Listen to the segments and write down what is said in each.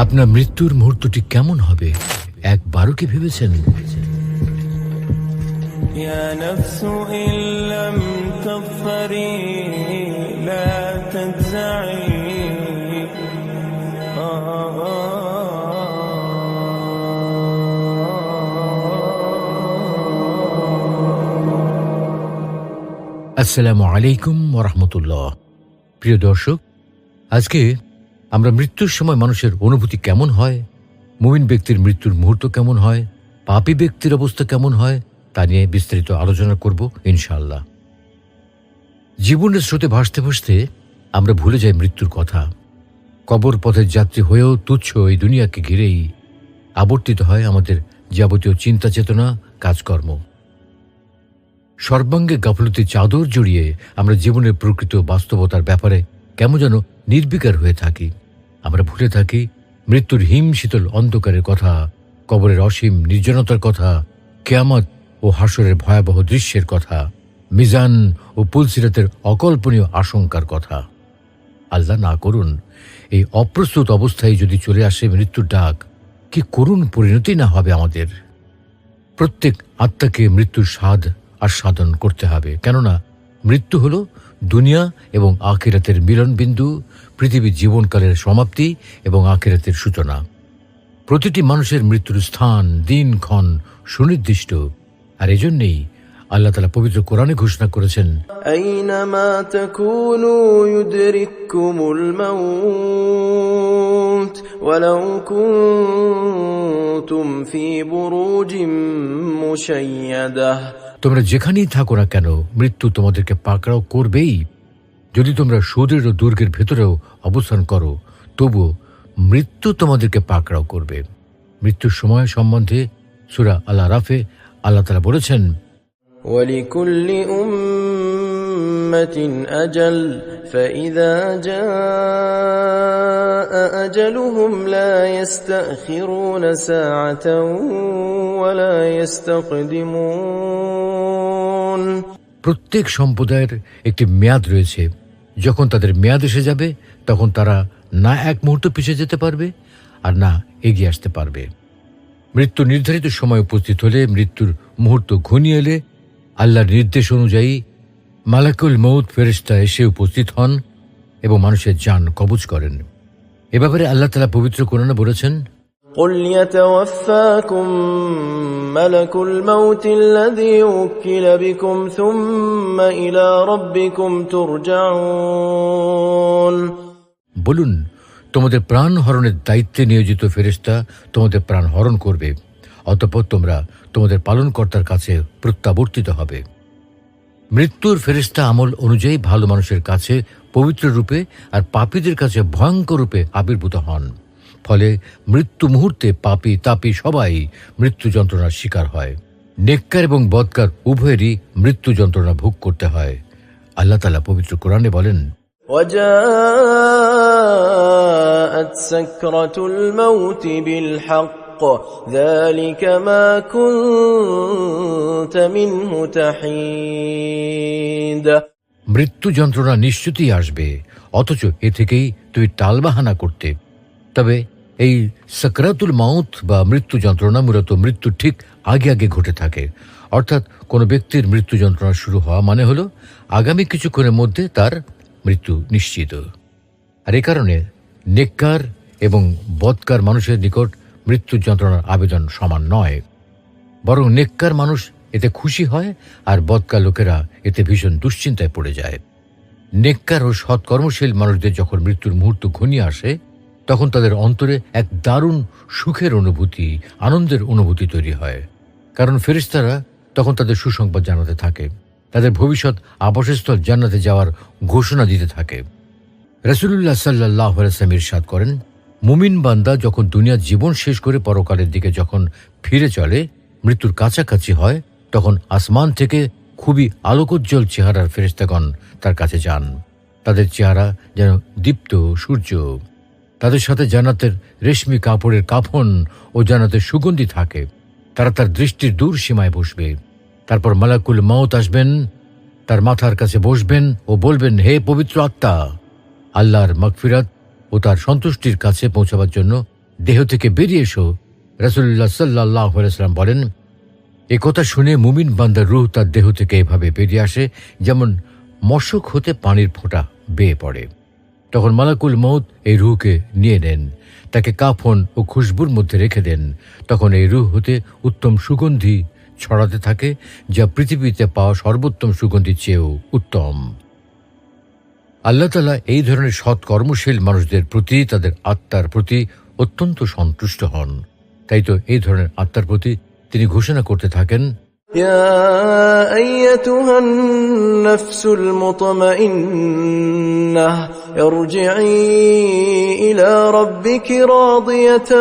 আপনার মৃত্যুর মুহূর্তটি কেমন হবে একবারও কি ভেবেছেন? يا نفس إن لم تظفري لا تجزعي আসসালামু আলাইকুম ওয়া রাহমাতুল্লাহ। প্রিয় দর্শক, আজকে আমরা মৃত্যুর সময় মানুষের অনুভূতি কেমন হয়, মুমিন ব্যক্তির মৃত্যুর মুহূর্ত কেমন হয়, পাপী ব্যক্তির অবস্থা কেমন হয় তা নিয়ে বিস্তারিত আলোচনা করব ইনশাআল্লাহ। জীবনের স্রোতে ভাসতে ভাসতে আমরা ভুলে যাই মৃত্যুর কথা। কবর পথের যাত্রী হয়েও তুচ্ছ এই দুনিয়াকে ঘিরেই আবর্তিত হয় আমাদের যাবতীয় চিন্তা চেতনা, কাজকর্ম। সর্বাঙ্গে গাফলতির চাদর জড়িয়ে আমরা জীবনের প্রকৃত বাস্তবতার ব্যাপারে কেমন যেন নির্বিকার হয়ে থাকি। আমরা ভুলে থাকি মৃত্যুর হিম শীতল অন্ধকারের কথা, কবরের অসীম নির্জনতার কথা, কিয়ামত ও হাসরের ভয়াবহ দৃশ্যের কথা, মিজান ও পুলসিরাতের অকল্পনীয় আশঙ্কার কথা। আল্লাহ না করুন এই অপ্রস্তুত অবস্থায় যদি চলে আসে মৃত্যুর ডাক, কি করুণ পরিণতি না হবে আমাদের। প্রত্যেক আত্মাকে মৃত্যুর স্বাদ আস্বাদন করতে হবে, কেননা মৃত্যু হল দুনিয়া এবং আখিরাতের মিলনবিন্দু, পৃথিবীর জীবনকালের সমাপ্তি এবং আখিরাতের সূচনা। প্রতিটি মানুষের মৃত্যুর স্থান, দিনক্ষণ সুনির্দিষ্ট, আর এজন্যেই আল্লাহ তাআলা পবিত্র কোরআনে ঘোষণা করেছেন, أينما تكونوا يدرككم الموت ولو كنتم في بروج مشيدة। তোমরা যেখানেই থাকো না কেন মৃত্যু তোমাদেরকে পাকড়াও করবেই। যদি তোমরা সুদৃঢ় দুর্গের ভেতরেও অবস্থান করো, তবুও মৃত্যু তোমাদেরকে পাকড়াও করবে। মৃত্যুর সময় সম্বন্ধে সূরা আল আরাফে আল্লাহ তাআলা বলেছেন, ولكل أمة أجل فإذا جاء أجلهم لا يستأخرون ساعة ولا يستقدمون। প্রত্যেক সম্প্রদায়ের একটি মেয়াদ রয়েছে। যখন তাদের মেয়াদ এসে যাবে তখন তারা না এক মুহূর্ত পিছিয়ে যেতে পারবে আর না এগিয়ে আসতে পারবে। মৃত্যু নির্ধারিত সময় উপস্থিত হলে, মৃত্যুর মুহূর্ত ঘনিয়ে এলে আল্লাহর নির্দেশ অনুযায়ী মালাকুল মউত ফেরেশতা এসে উপস্থিত হন এবং মানুষের জান কবজ করেন। এ ব্যাপারে আল্লাহ তাআলা পবিত্র কোরআনে বলেছেন, قل يتوفاكم ملك الموت الذي وكل بكم ثم إلى ربكم ترجعون। বলুন, তোমাদের প্রাণ হরণের দায়িত্বে নিয়োজিত ফেরেশতা তোমাদের প্রাণ হরণ করবে, অতঃপর তোমরা তোমাদের পালনকর্তার কাছে প্রত্যাবর্তিত হবে। মৃত্যুর ফেরেশতা আমল অনুযায়ী ভালো মানুষের কাছে পবিত্র রূপে আর পাপীদের কাছে ভয়ঙ্কর রূপে আবির্ভূত হন। ফলে মৃত্যু মুহূর্তে পাপী তাপী সবাই মৃত্যু যন্ত্রণার শিকার হয়। নেককার এবং বদকার উভয়েরই মৃত্যু যন্ত্রণা ভোগ করতে হয়। আল্লাহ তাআলা পবিত্র কোরআনে বলেন, وجاءت سكرة الموت بالحق ذلك ما كنت منه تحيد। মৃত্যু যন্ত্রণা নিশ্চিতই আসবে, অথচ এ থেকেই তুই টালবাহানা করতে। তবে এই সাকরাতুল মাউত বা মৃত্যু যন্ত্রণা মূলত মৃত্যু ঠিক আগে আগে ঘটে থাকে। অর্থাৎ কোনো ব্যক্তির মৃত্যু যন্ত্রণা শুরু হওয়া মানে হলো আগামী কিছুক্ষণের মধ্যে তার মৃত্যু নিশ্চিত। আর এ কারণে নেককার এবং বদকার মানুষের নিকট মৃত্যু যন্ত্রণার আবেদন সমান নয়, বরং নেককার মানুষ এতে খুশি হয় আর বদকার লোকেরা এতে ভীষণ দুশ্চিন্তায় পড়ে যায়। নেককার ও সৎকর্মশীল মানুষদের যখন মৃত্যুর মুহূর্ত ঘনিয়ে আসে তখন তাদের অন্তরে এক দারুণ সুখের অনুভূতি, আনন্দের অনুভূতি তৈরি হয়, কারণ ফেরেশতারা তখন তাদের সুসংবাদ জানাতে থাকে, তাদের ভবিষ্যৎ আবাসস্থল জান্নাতে যাওয়ার ঘোষণা দিতে থাকে। রাসূলুল্লাহ সাল্লাল্লাহু আলাইহি ওয়াসাল্লাম ইরশাদ করেন, মুমিন বান্দা যখন দুনিয়ার জীবন শেষ করে পরকালের দিকে যখন ফিরে চলে, মৃত্যুর কাছাকাছি হয়, তখন আসমান থেকে খুবই আলোকোজ্জ্বল চেহারার ফেরেশতাগণ তার কাছে যান। তাদের চেহারা যেন দীপ্ত সূর্য। তাদের সাথে জান্নাতের রেশমি কাপড়ের কাফন ও জান্নাতের সুগন্ধি থাকে। তারা তার দৃষ্টির দূর সীমায় বসবে। তারপর মালাকুল মউত আসবেন, তার মাথার কাছে বসবেন ও বলবেন, হে পবিত্র আত্মা, আল্লাহর মাগফিরাত ও তার সন্তুষ্টির কাছে পৌঁছাবার জন্য দেহ থেকে বেরিয়ে এসো। রাসূলুল্লাহ সাল্লাল্লাহু আলাইহি ওয়াসাল্লাম বলেন, এ কথা শুনে মুমিন বান্দার রূহ তার দেহ থেকে এভাবে বেরিয়ে আসে যেমন মশক হতে পানির ফোঁটা বেয়ে পড়ে। তখন মালাকুল মউত এই রূহকে নিয়ে নেন, তাকে কাফন ও খুশবুর মধ্যে রেখে দেন। তখন এই রূহ হতে উত্তম সুগন্ধি ছড়াতে থাকে, যা পৃথিবীতে পাওয়া সর্বোত্তম সুগন্ধির চেয়েও উত্তম। আল্লাহ তাআলা এই ধরনের সৎ কর্মশীল মানুষদের প্রতি, তাদের আত্মার প্রতি অত্যন্ত সন্তুষ্ট হন। তাই তো এই ধরনের আত্মার প্রতি তিনি ঘোষণা করতে থাকেন, يا أيتها النفس المطمئنة ارجعي إلى ربك راضية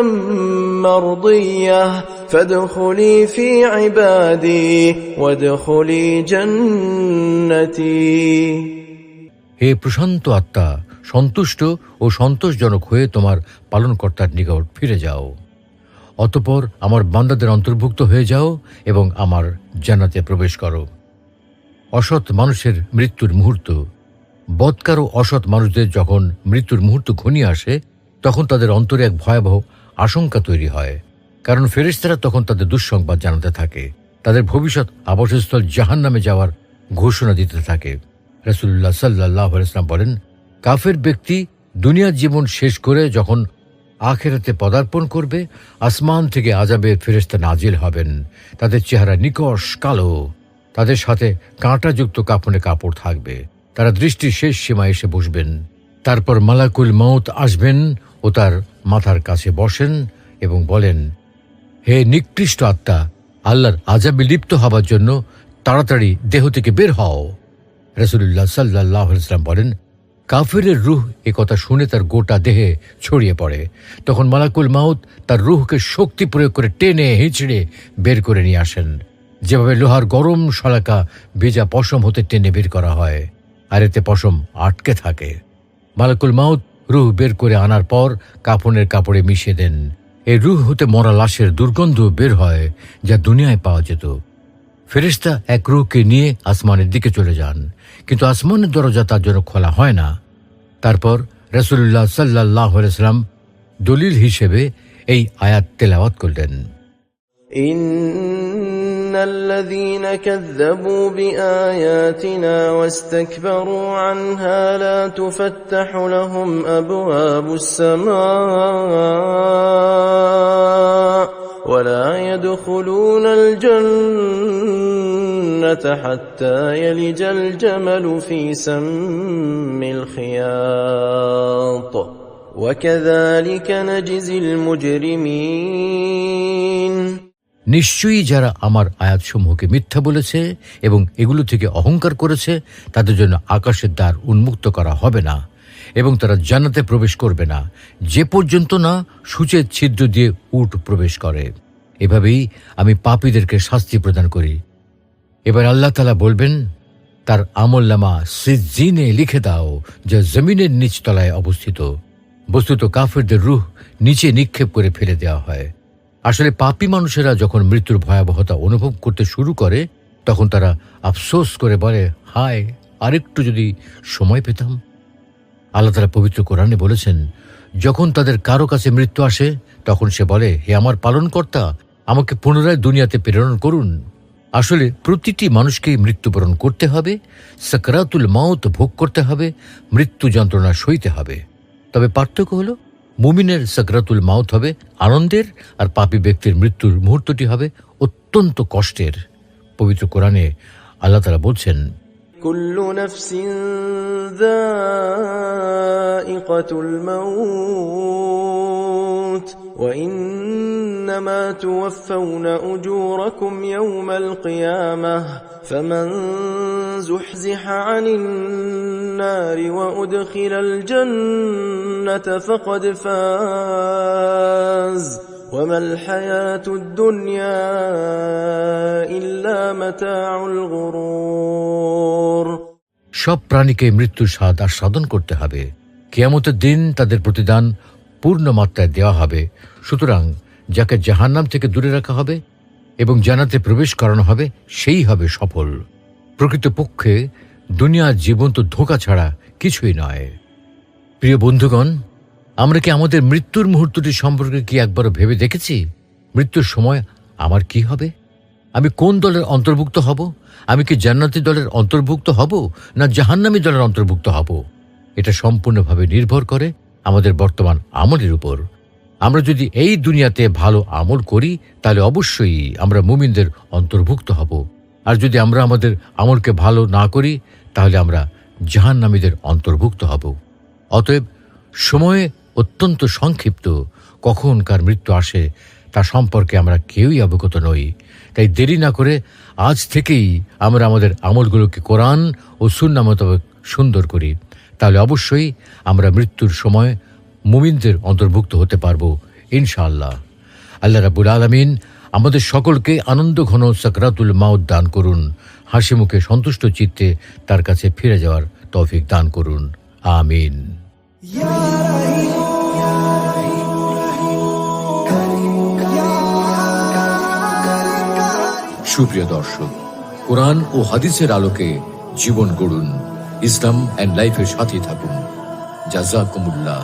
مرضية فادخلي في عبادي وادخلي جنتي। হে প্রশান্ত আত্মা, সন্তুষ্ট ও সন্তোষজনক হয়ে তোমার পালনকর্তার নিকট ফিরে যাও। অতঃপর আমার বান্দাদের অন্তর্ভুক্ত হয়ে যাও এবং আমার জান্নাতে প্রবেশ করো। অসৎ মানুষের মৃত্যুর মুহূর্ত, বদকার ও অসৎ মানুষদের যখন মৃত্যুর মুহূর্ত ঘনিয়ে আসে, তখন তাদের অন্তরে এক ভয়াবহ আশঙ্কা তৈরি হয়, কারণ ফেরেশতারা তখন তাদের দুঃসংবাদ জানাতে থাকে, তাদের ভবিষ্যৎ আবাসস্থল জাহান্নামে যাওয়ার ঘোষণা দিতে থাকে। রাসূলুল্লাহ সাল্লাল্লাহু আলাইহি ওয়াসাল্লাম বলেন, কাফের ব্যক্তি দুনিয়ার জীবন শেষ করে যখন আখিরাতে পদার্পণ করবে, আসমান থেকে আযাবের ফেরেশতা নাজিল হবেন। তাদের চেহারা নিকষ কালো, তাদের সাথে কাঁটাযুক্ত কাফনে কাপড় থাকবে। তারা দৃষ্টির শেষ সীমায় এসে বসবেন। তারপর মালাকুল মউত আসবেন ও তার মাথার কাছে বসেন এবং বলেন, হে নিকৃষ্ট আত্মা, আল্লাহর আযাবে লিপ্ত হবার জন্য তাড়াতাড়ি দেহ থেকে বের হও। রাসূলুল্লাহ সাল্লাল্লাহু আলাইহি ওয়াসাল্লাম বলেন, কাফিরের রূহ এ কথা শুনে তার গোটা দেহে ছড়িয়ে পড়ে। তখন মালাকুল মাউত তার রূহকে শক্তি প্রয়োগ করে টেনে হিঁচড়ে বের করে নিয়ে আসেন, যেভাবে লোহার গরম শলাকা ভেজা পশম হতে টেনে বের করা হয়, আর এতে পশম আটকে থাকে। মালাকুল মাউত রূহ বের করে আনার পর কাফনের কাপড়ে মিশিয়ে দেন। এই রূহ হতে মরা লাশের দুর্গন্ধ বের হয়, যা দুনিয়ায় পাওয়া যেত। ফেরেশতা এক রূহকে নিয়ে আসমানের দিকে চলে যান, কিন্তু আসমানের দরজা তার জন্য খোলা হয় না। তারপর রাসূলুল্লাহ সাল্লাল্লাহু আলাইহি ওয়াসাল্লাম দলিল হিসেবে এই আয়াত তেলাওয়াত করলেন, ইন্নাল্লাযীনা কাযযাবু বিআয়াতিনা ওয়াস্তাকবারু আনহা লা তুফাত্তাহু লাহুম আবওয়াবুস সামা ولا يدخلون الجنة حتى يلج الجمل في سم الخياط وكذلك نجزي المجرمين। নিশ্চয়ই যারা আমার আয়াতসমূহকে মিথ্যা বলেছে এবং এগুলো থেকে অহংকার করেছে, তাদের জন্য আকাশের দ্বার উন্মুক্ত করা হবে না এবং তারা জান্নাতে প্রবেশ করবে না, যে পর্যন্ত না সূচের ছিদ্র দিয়ে উট প্রবেশ করে। এভাবেই আমি পাপীদেরকে শাস্তি প্রদান করি। এবার আল্লাহ তাআলা বলবেন, তার আমলনামা সিজ্জিনে লিখে দাও, যা জমিনের নিচতলায় অবস্থিত। বস্তুত কাফেরদের রূহ নিচে নিক্ষেপ করে ফেলে দেওয়া হয়। আসলে পাপী মানুষেরা যখন মৃত্যুর ভয়াবহতা অনুভব করতে শুরু করে, তখন তারা আফসোস করে বলে, হায়, আরেকটু যদি সময় পেতাম। আল্লাহ তাআলা পবিত্র কোরআনে বলেছেন, যখন তাদের কারো কাছে মৃত্যু আসে, তখন সে বলে, হে আমার পালনকর্তা, আমাকে পুনরায় দুনিয়াতে প্রেরণ করুন। আসলে প্রতিটি মানুষকেই মৃত্যুবরণ করতে হবে, সাকরাতুল মাউত ভোগ করতে হবে, মৃত্যু যন্ত্রণা সইতে হবে। তবে পার্থক্য হলো, মুমিনের সাকরাতুল মাউত হবে আনন্দের, আর পাপী ব্যক্তির মৃত্যুর মুহূর্তটি হবে অত্যন্ত কষ্টের। পবিত্র কোরআনে আল্লাহ তাআলা বলছেন, কুল্লু নাফসিন যায়িকাতুল মাউত ওয়া ইন্নামা তুওয়াফাউনা উজুরাকুম ইয়াওমাল কিয়ামাহ ফামান যুহজিহা আনিন নারি ওয়া উদখিলাল জান্নাতা ফাকাদ ফাজ وما الحياة الدنيا إلا متاع الغرور। সব প্রাণীকে মৃত্যুর স্বাদ আস্বাদন করতে হবে। কিয়ামতের দিন তাদের প্রতিদান পূর্ণ মাত্রায় দেওয়া হবে। সুতরাং যাকে জাহান্নাম থেকে দূরে রাখা হবে এবং জান্নাতে প্রবেশ করানো হবে, সেই হবে সফল। প্রকৃতপক্ষে দুনিয়ার জীবন তো ধোঁকা ছাড়া কিছুই নয়। প্রিয় বন্ধুগণ, আমরা কি আমাদের মৃত্যুর মুহূর্তটি সম্পর্কে কি একবারও ভেবে দেখেছি? মৃত্যুর সময় আমার কি হবে? আমি কোন দলের অন্তর্ভুক্ত হব? আমি কি জান্নাতি দলের অন্তর্ভুক্ত হব না জাহান্নামী দলের অন্তর্ভুক্ত হব? এটা সম্পূর্ণভাবে নির্ভর করে আমাদের বর্তমান আমলের উপর। আমরা যদি এই দুনিয়াতে ভালো আমল করি তাহলে অবশ্যই আমরা মুমিনদের অন্তর্ভুক্ত হব, আর যদি আমরা আমাদের আমলকে ভালো না করি তাহলে আমরা জাহান্নামীদের অন্তর্ভুক্ত হব। অতএব সময় অত্যন্ত সংক্ষিপ্ত, কখন কার মৃত্যু আসে তা সম্পর্কে আমরা কেউই অবগত নই। তাই দেরি না করে আজ থেকেই আমরা আমাদের আমলগুলোকে কোরআন ও সুন্নাহ মোতাবেক সুন্দর করি, তাহলে অবশ্যই আমরা মৃত্যুর সময় মুমিনদের অন্তর্ভুক্ত হতে পারব ইনশাআল্লাহ। আল্লাহ রাব্বুল আলামিন আমাদের সকলকে আনন্দঘন সাকরাতুল মাউত দান করুন, হাসি মুখে সন্তুষ্ট চিত্তে তার কাছে ফিরে যাওয়ার তৌফিক দান করুন। আমিন। সুপ্রিয় দর্শক, কোরআন ও হাদিসের আলোকে জীবন গড়ুন, ইসলাম এন্ড লাইফের সাথে থাকুন। জাযাকুমুল্লাহ।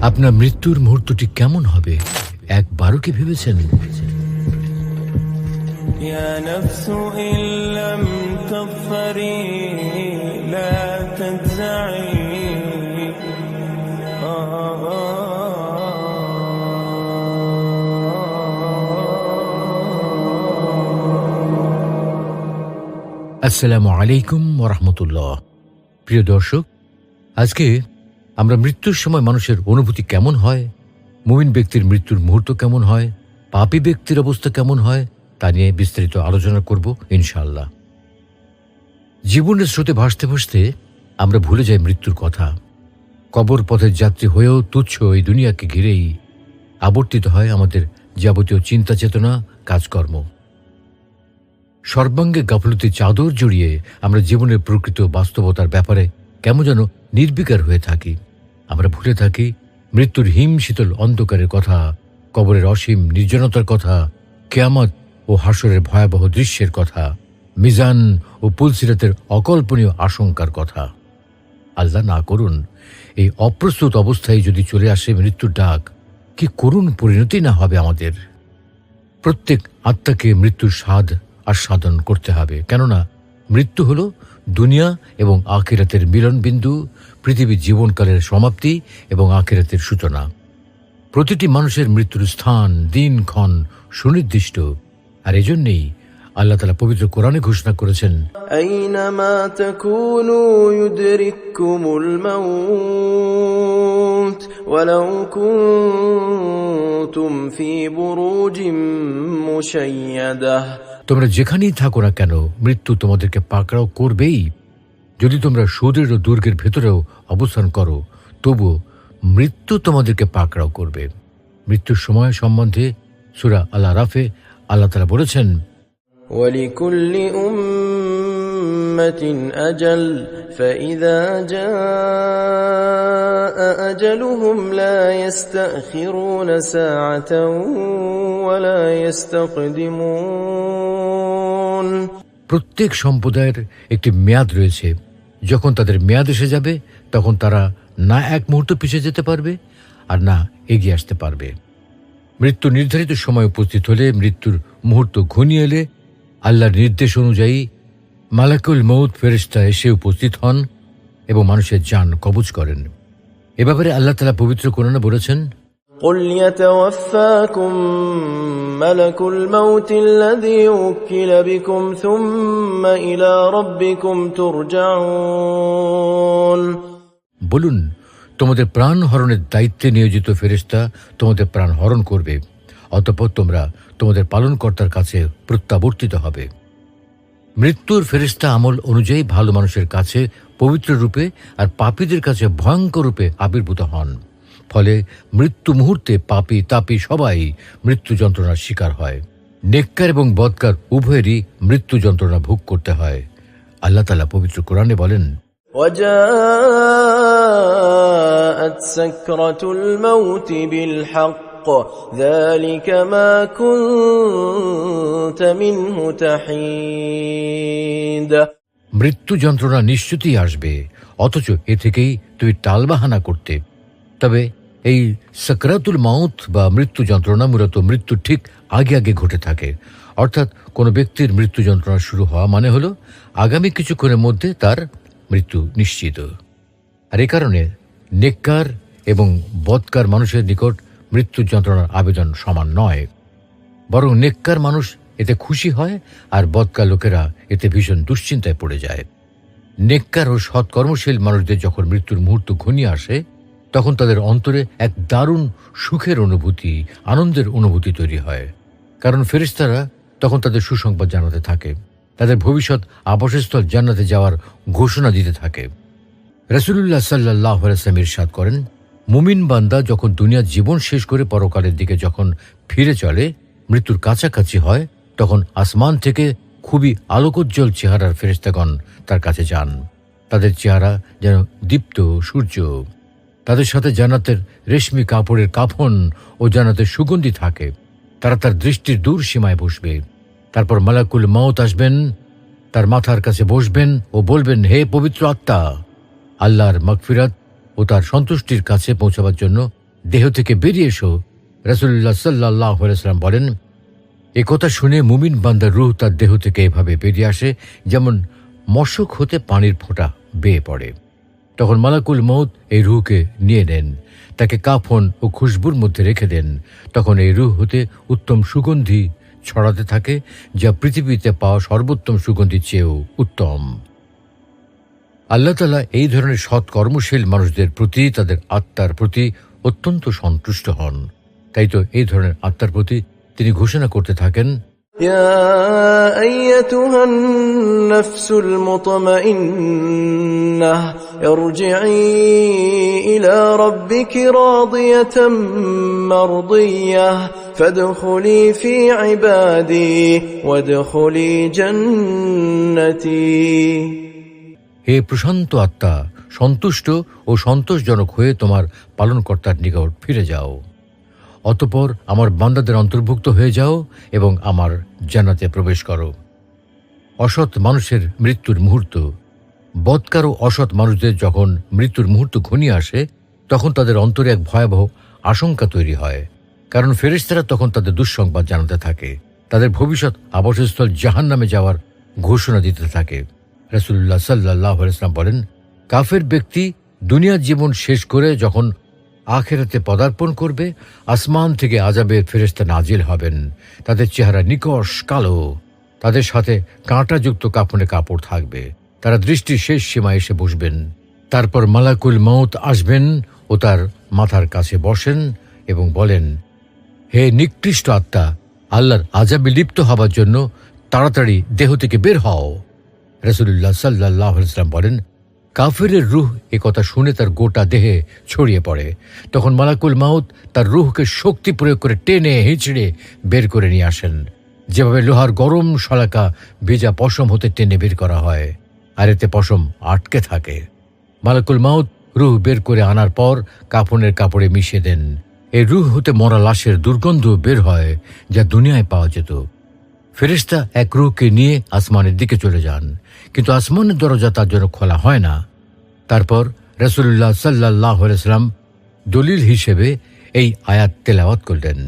আপনার মৃত্যুর মুহূর্তটি কেমন হবে একবারও কি ভেবেছেন? يا نفس إن لم تظفري لا تجزعي আসসালামু আলাইকুম ওয়া রাহমাতুল্লাহ। প্রিয় দর্শক, আজকে আমরা মৃত্যুর সময় মানুষের অনুভূতি কেমন হয়, মুমিন ব্যক্তির মৃত্যুর মুহূর্ত কেমন হয়, পাপী ব্যক্তির অবস্থা কেমন হয় তা নিয়ে বিস্তারিত আলোচনা করব ইনশাআল্লাহ। জীবনের স্রোতে ভাসতে ভাসতে আমরা ভুলে যাই মৃত্যুর কথা। কবর পথের যাত্রী হয়েও তুচ্ছ এই দুনিয়াকে ঘিরেই আবর্তিত হয় আমাদের যাবতীয় চিন্তা চেতনা, কাজকর্ম। সর্বাঙ্গে গাফলতির চাদর জড়িয়ে আমরা জীবনের প্রকৃত বাস্তবতার ব্যাপারে কেমন যেন নির্বিকার হয়ে থাকি। আমরা ভুলে থাকি মৃত্যুর হিম শীতল অন্ধকারের কথা, কবরের অসীম নির্জনতার কথা, কিয়ামত ও হাসরের ভয়াবহ দৃশ্যের কথা, মিজান ও পুলসিরাতের অকল্পনীয় আশঙ্কার কথা। আল্লাহ না করুন এই অপ্রস্তুত অবস্থায় যদি চলে আসে মৃত্যুর ডাক, কি করুণ পরিণতি না হবে আমাদের। প্রত্যেক আত্মাকে মৃত্যুর স্বাদ আস্বাদন করতে হবে, কেননা মৃত্যু হল দুনিয়া এবং আখিরাতের মিলন বিন্দু, পৃথিবীর জীবনকালের সমাপ্তি এবং আখিরাতের সূচনা। প্রতিটি মানুষের মৃত্যুর স্থান, দিনক্ষণ সুনির্দিষ্ট, আর এজন্যই আল্লাহ তাআলা পবিত্র কোরআনে ঘোষণা করেছেন, أينما تكونوا يدرككم الموت ولو كنتم في بروج مشيدة। তোমরা যেখানেই থাকো না কেন মৃত্যু তোমাদেরকে পাকড়াও করবেই। যদি তোমরা সুদৃঢ় দুর্গের ভেতরেও অবস্থান করো, তবুও মৃত্যু তোমাদেরকে পাকড়াও করবে। মৃত্যুর সময় সম্বন্ধে সূরা আল আরাফে আল্লাহ তাআলা বলেছেন, ولكل أمة أجل فإذا جاء أجلهم لا يستأخرون ساعة ولا يستقدمون। প্রত্যেক সম্প্রদায়ের একটি মেয়াদ রয়েছে। যখন তাদের মেয়াদ এসে যাবে তখন তারা না এক মুহূর্ত পিছিয়ে যেতে পারবে আর না এগিয়ে আসতে পারবে। মৃত্যু নির্ধারিত সময় উপস্থিত হলে, মৃত্যুর মুহূর্ত ঘনিয়ে এলে আল্লাহর নির্দেশ অনুযায়ী মালাকুল মউত ফেরেশতা এসে উপস্থিত হন এবং মানুষের জান কবজ করেন। এ ব্যাপারে আল্লাহ তাআলা পবিত্র কোরআনে বলেছেন, قل يتوفاكم ملك الموت الذي وكل بكم ثم إلى ربكم ترجعون। বলুন, তোমাদের প্রাণ হরণের দায়িত্বে নিয়োজিত ফেরেশতা তোমাদের প্রাণ হরণ করবে, অতঃপর তোমরা তোমাদের পালনকর্তার কাছে প্রত্যাবর্তিত হবে। মৃত্যুর ফেরেশতা আমল অনুযায়ী ভালো মানুষের কাছে পবিত্র রূপে আর পাপীদের কাছে ভয়ঙ্কর রূপে আবির্ভূত হন। ফলে মৃত্যু মুহূর্তে পাপী তাপী সবাই মৃত্যু যন্ত্রণার শিকার হয়। নেককার এবং বদকার উভয়েরই মৃত্যু যন্ত্রণা ভোগ করতে হয়। আল্লাহ তাআলা পবিত্র কোরআনে বলেন, وجاءت سكرة الموت بالحق ذلك ما كنت منه تحيد মৃত্যু যন্ত্রণা নিশ্চিতই আসবে, অথচ এ থেকেই তুই টালবাহানা করতে। তবে এই সাকরাতুল মাউত বা মৃত্যু যন্ত্রণা মূলত মৃত্যুর ঠিক আগে আগে ঘটে থাকে। অর্থাৎ কোনো ব্যক্তির মৃত্যু যন্ত্রণা শুরু হওয়া মানে হলো আগামী কিছুক্ষণের মধ্যে তার মৃত্যু নিশ্চিত। আর এ কারণে নেককার এবং বদকার মানুষের নিকট মৃত্যু যন্ত্রণার আবেদন সমান নয়, বরং নেককার মানুষ এতে খুশি হয় আর বদকার লোকেরা এতে ভীষণ দুশ্চিন্তায় পড়ে যায়। নেককার ও সৎকর্মশীল মানুষদের যখন মৃত্যুর মুহূর্ত ঘনিয়ে আসে তখন তাদের অন্তরে এক দারুণ সুখের অনুভূতি, আনন্দের অনুভূতি তৈরি হয়। কারণ ফেরেশতারা তখন তাদের সুসংবাদ জানাতে থাকে, তাদের ভবিষ্যৎ আবাসস্থল জান্নাতে যাওয়ার ঘোষণা দিতে থাকে। রাসূলুল্লাহ সাল্লাল্লাহু আলাইহি ওয়াসাল্লাম ইরশাদ করেন, মুমিন বান্দা যখন দুনিয়ার জীবন শেষ করে পরকালের দিকে যখন ফিরে চলে, মৃত্যুর কাছাকাছি হয়, তখন আসমান থেকে খুবই আলোকোজ্জ্বল চেহারার ফেরেশতাগণ তার কাছে যান। তাদের চেহারা যেন দীপ্ত সূর্য। তাদের সাথে জান্নাতের রেশমি কাপড়ের কাফন ও জান্নাতের সুগন্ধি থাকে। তারা তার দৃষ্টির দূর সীমায় বসবে। তারপর মালাকুল মউত আসবেন, তার মাথার কাছে বসবেন ও বলবেন, হে পবিত্র আত্মা, আল্লাহর মাগফিরাত ও তার সন্তুষ্টির কাছে পৌঁছাবার জন্য দেহ থেকে বেরিয়ে এসো। রাসূলুল্লাহ সাল্লাল্লাহু আলাইহি ওয়াসাল্লাম বলেন, এ কথা শুনে মুমিন বান্দার রূহ তার দেহ থেকে এভাবে বেরিয়ে আসে যেমন মশক হতে পানির ফোঁটা বেয়ে পড়ে। তখন মালাকুল মউত এই রূহকে নিয়ে নেন, তাকে কাফন ও খুশবুর মধ্যে রেখে দেন। তখন এই রূহ হতে উত্তম সুগন্ধি ছড়াতে থাকে, যা পৃথিবীতে পাওয়া সর্বোত্তম সুগন্ধির চেয়েও উত্তম। আল্লাহ তাআলা এই ধরনের সৎ কর্মশীল মানুষদের প্রতি, তাদের আত্মার প্রতি অত্যন্ত সন্তুষ্ট হন। তাই তো এই ধরনের আত্মার প্রতি তিনি ঘোষণা করতে থাকেন, يا أيتها النفس المطمئنة ارجعي إلى ربك راضية مرضية فادخلي في عبادي وادخلي جنتي। হে প্রশান্ত আত্মা, সন্তুষ্ট ও সন্তোষজনক হয়ে তোমার পালনকর্তার নিকট ফিরে যাও। অতঃপর আমার বান্দাদের অন্তর্ভুক্ত হয়ে যাও এবং আমার জান্নাতে প্রবেশ করো। অসৎ মানুষের মৃত্যুর মুহূর্ত, বদকার ও অসৎ মানুষদের যখন মৃত্যুর মুহূর্ত ঘনিয়ে আসে তখন তাদের অন্তরে এক ভয়াবহ আশঙ্কা তৈরি হয়। কারণ ফেরেশতারা তখন তাদের দুঃসংবাদ জানাতে থাকে, তাদের ভবিষ্যৎ আবাসস্থল জাহান্নামে যাওয়ার ঘোষণা দিতে থাকে। রাসূলুল্লাহ সাল্লাল্লাহু আলাইহি ওয়াসাল্লাম বলেন, কাফের ব্যক্তি দুনিয়ার জীবন শেষ করে যখন আখিরাতে পদার্পণ করবে, আসমান থেকে আযাবের ফেরেশতা নাজিল হবেন। তাদের চেহারা নিকষ কালো, তাদের সাথে কাঁটাযুক্ত কাফনে কাপড় থাকবে। তারা দৃষ্টির শেষ সীমায় এসে বসবেন। তারপর মালাকুল মউত আসবেন ও তার মাথার কাছে বসেন এবং বলেন, হে নিকৃষ্ট আত্মা, আল্লাহর আযাবে লিপ্ত হবার জন্য তাড়াতাড়ি দেহ থেকে বের হও। রাসূলুল্লাহ সাল্লাল্লাহু আলাইহি ওয়াসাল্লাম বলেন, কাফেরের রূহ এ কথা শুনে তার গোটা দেহে ছড়িয়ে পড়ে। তখন মালাকুল মউত তার রূহকে শক্তি প্রয়োগ করে টেনে হিঁচড়ে বের করে নিয়ে আসেন, যেভাবে লোহার গরম শলাকা ভেজা পশম হতে টেনে বের করা হয়, আর এতে পশম আটকে থাকে। মালাকুল মউত রূহ বের করে আনার পর কাফনের কাপড়ে মিশিয়ে দেন। এই রূহ হতে মরা লাশের দুর্গন্ধ বের হয়, যা দুনিয়ায় পাওয়া যেত। ফেরেশতা এক রূহকে নিয়ে আসমানের দিকে চলে যান, কিন্তু আসমানের দরজা তার জন্য খোলা হয় না। তারপর রাসূলুল্লাহ সাল্লাল্লাহু আলাইহি ওয়াসাল্লাম দলিল হিসেবে এই আয়াত তেলাওয়াত করলেন,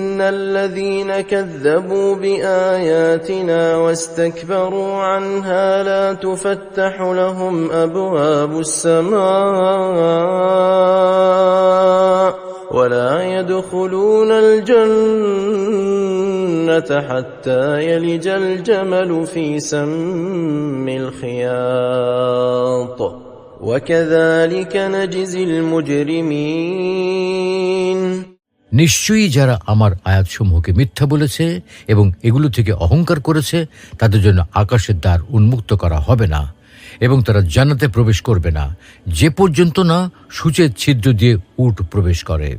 ইন্নাল্লাযীনা কাযযাবু বিআয়াতিনা ওয়াস্তাকবারু আনহা লা তুফাত্তাহু লাহুম আবওয়াবুস সামা ولا يدخلون الجنة حتى يلج الجمل في سم الخياط وكذلك نجزي المجرمين। নিশ্চয়ই যারা আমার আয়াতসমূহকে মিথ্যা বলেছে এবং এগুলো থেকে অহংকার করেছে, তাদের জন্য আকাশের দ্বার উন্মুক্ত করা হবে না এবং তারা জান্নাতে প্রবেশ করবে না, যে পর্যন্ত না সূচের ছিদ্র দিয়ে উট প্রবেশ করে।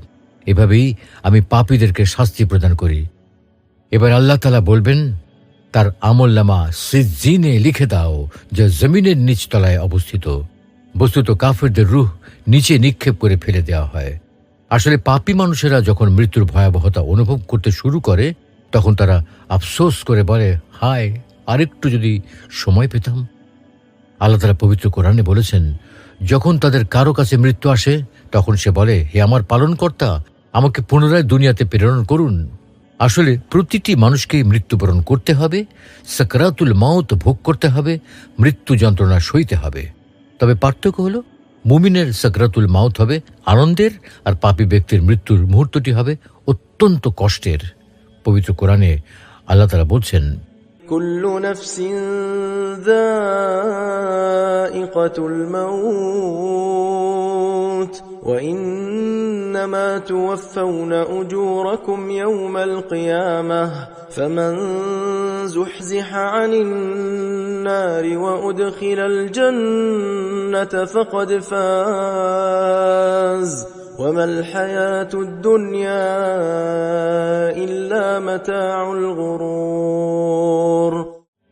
এভাবেই আমি পাপীদেরকে শাস্তি প্রদান করি। এবার আল্লাহ তাআলা বলবেন, তার আমলনামা সিজ্জিনে লিখে দাও, যা জমিনের নিচতলায় অবস্থিত। বস্তুত কাফেরদের রূহ নিচে নিক্ষেপ করে ফেলে দেওয়া হয়। আসলে পাপী মানুষেরা যখন মৃত্যুর ভয়াবহতা অনুভব করতে শুরু করে তখন তারা আফসোস করে বলে, হায়, আরেকটু যদি সময় পেতাম। আল্লাহ তাআলা পবিত্র কোরআনে বলেছেন, যখন তাদের কারো কাছে মৃত্যু আসে তখন সে বলে, হে আমার পালনকর্তা, আমাকে পুনরায় দুনিয়াতে প্রেরণ করুন। আসলে প্রতিটি মানুষকেই মৃত্যুবরণ করতে হবে, সাকরাতুল মাউত ভোগ করতে হবে, মৃত্যু যন্ত্রণা সইতে হবে। তবে পার্থক্য হলো, মুমিনের সাকরাতুল মাউত হবে আনন্দের, আর পাপী ব্যক্তির মৃত্যুর মুহূর্তটি হবে অত্যন্ত কষ্টের। পবিত্র কোরআনে আল্লাহ তাআলা বলছেন, كل نفس ذائقة الموت وإنما توفون أجوركم يوم القيامة فمن زحزح عن النار وأدخل الجنة فقد فاز وما الحياة الدنيا إلا متاع الغرور।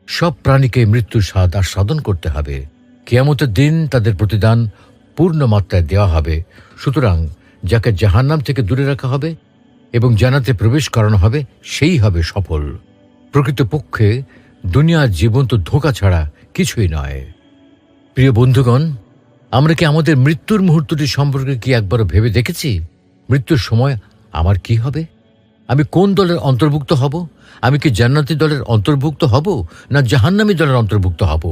সব প্রাণীকে মৃত্যুর স্বাদ আস্বাদন করতে হবে। কিয়ামতের দিন তাদের প্রতিদান পূর্ণ মাত্রায় দেওয়া হবে। সুতরাং যাকে জাহান্নাম থেকে দূরে রাখা হবে এবং জান্নাতে প্রবেশ করানো হবে সেই হবে সফল। প্রকৃতপক্ষে দুনিয়ার জীবন তো ধোঁকা ছাড়া কিছুই নয়। প্রিয় বন্ধুগণ, আমরা কি আমাদের মৃত্যুর মুহূর্তটি সম্পর্কে কি একবারও ভেবে দেখেছি? মৃত্যুর সময় আমার কি হবে? আমি কোন দলের অন্তর্ভুক্ত হব? আমি কি জান্নাতি দলের অন্তর্ভুক্ত হব না জাহান্নামী দলের অন্তর্ভুক্ত হব?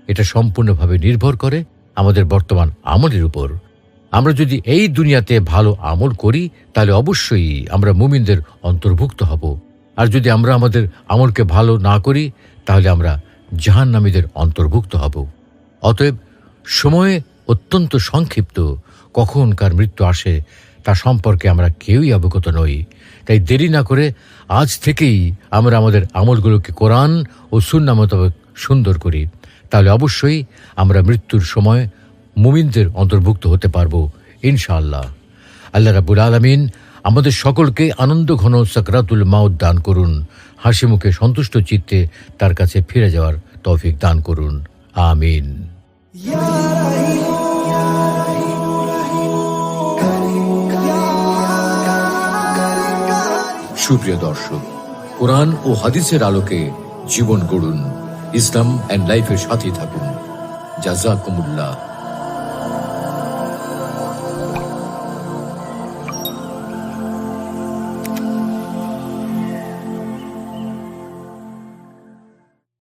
এটা সম্পূর্ণভাবে নির্ভর করে আমাদের বর্তমান আমলের উপর। আমরা যদি এই দুনিয়াতে ভালো আমল করি তাহলে অবশ্যই আমরা মুমিনদের অন্তর্ভুক্ত হব, আর যদি আমরা আমাদের আমলকে ভালো না করি তাহলে আমরা জাহান্নামীদের অন্তর্ভুক্ত হব। অতএব সময় অত্যন্ত সংক্ষিপ্ত, কখন কার মৃত্যু আসে তা সম্পর্কে আমরা কেউই অবগত নই। তাই দেরি না করে আজ থেকেই আমরা আমাদের আমলগুলোকে কোরআন ও সুন্নাহ মোতাবেক সুন্দর করি, তাহলে অবশ্যই আমরা মৃত্যুর সময় মুমিনদের অন্তর্ভুক্ত হতে পারব ইনশাআল্লাহ। আল্লাহ রাব্বুল আলামিন আমাদের সকলকে আনন্দ ঘন সাকরাতুল মাউত দান করুন, হাসি মুখে সন্তুষ্ট চিত্তে তার কাছে ফিরে যাওয়ার তৌফিক দান করুন। আমিন। সুপ্রিয় দর্শক, কোরআন ও হাদিসের আলোকে জীবন গড়ুন, ইসলাম এন্ড লাইফের সাথে থাকুন। জাযাকুমুল্লাহ।